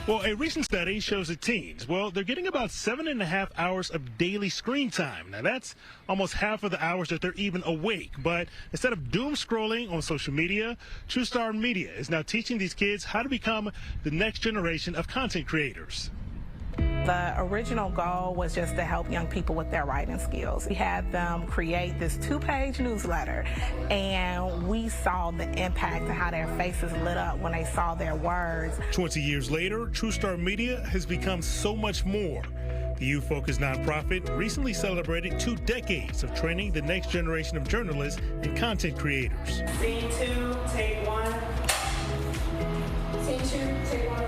Well, a recent study shows that teens, they're getting about 7.5 hours of daily screen time. Now, that's almost half of the hours that they're even awake. But instead of doom scrolling on social media, TrueStar Media is now teaching these kids how to become the next generation of content creators. The original goal was just to help young people with their writing skills. We had them create this 2-page newsletter, and we saw the impact of how their faces lit up when they saw their words. 20 years later, TrueStar Media has become so much more. The youth-focused nonprofit recently celebrated 2 decades of training the next generation of journalists and content creators. Scene 2, take 1. Scene 2, take 1.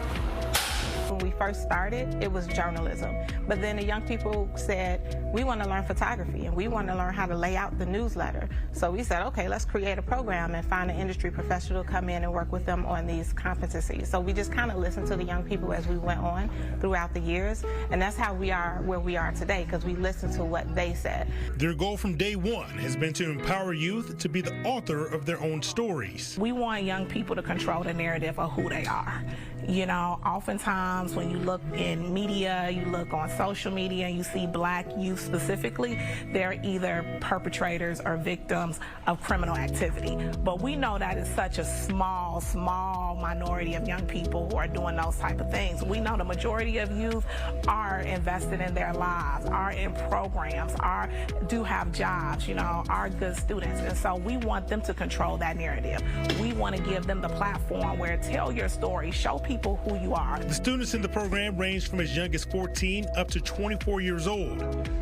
When we first started, it was journalism. But then the young people said, we want to learn photography and we want to learn how to lay out the newsletter. So we said, okay, let's create a program and find an industry professional to come in and work with them on these competencies. So we just kind of listened to the young people as we went on throughout the years. And that's how we are where we are today, because we listened to what they said. Their goal from day one has been to empower youth to be the author of their own stories. We want young people to control the narrative of who they are. You know, oftentimes when you look in media, you look on social media, and you see black youth specifically, they're either perpetrators or victims of criminal activity. But we know that it's such a small minority of young people who are doing those type of things. We know the majority of youth are invested in their lives, are in programs, do have jobs, you know, are good students. And so we want them to control that narrative. We want to give them the platform where tell your story, show people who you are. The students in the program range from as young as 14 up to 24 years old.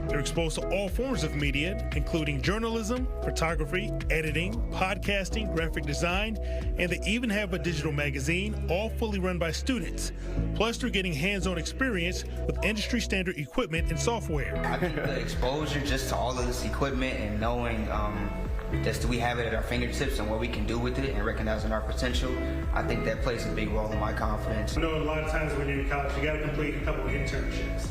They're exposed to all forms of media, including journalism, photography, editing, podcasting, graphic design, and they even have a digital magazine, all fully run by students. Plus, they're getting hands-on experience with industry-standard equipment and software. I think the exposure just to all of this equipment and knowing just we have it at our fingertips and what we can do with it and recognizing our potential, I think that plays a big role in my confidence. I know a lot of times when you're in college, you got to complete a couple of internships.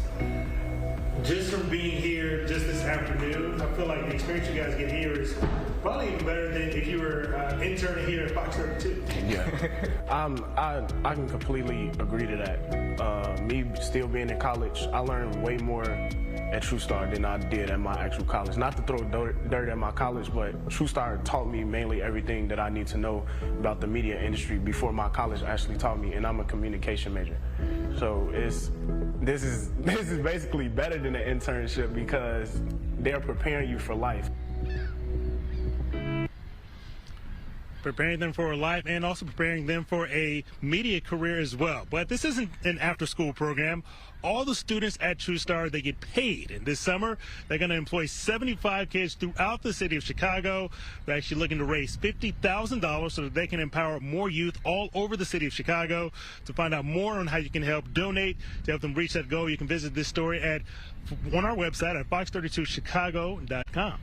Just from being here just this afternoon, I feel like the experience you guys get here is probably even better than if you were interning here at Fox 32. Yeah, I can completely agree to that. Me still being in college, I learned way more at TrueStar than I did at my actual college. Not to throw dirt at my college, but TrueStar taught me mainly everything that I need to know about the media industry before my college actually taught me, and I'm a communication major. So this is basically better than an internship because they're preparing you for life. Preparing them for life and also preparing them for a media career as well. But this isn't an after-school program. All the students at TrueStar, they get paid. And this summer, they're going to employ 75 kids throughout the city of Chicago. They're actually looking to raise $50,000 so that they can empower more youth all over the city of Chicago. To find out more on how you can help donate to help them reach that goal, you can visit this story on our website at fox32chicago.com.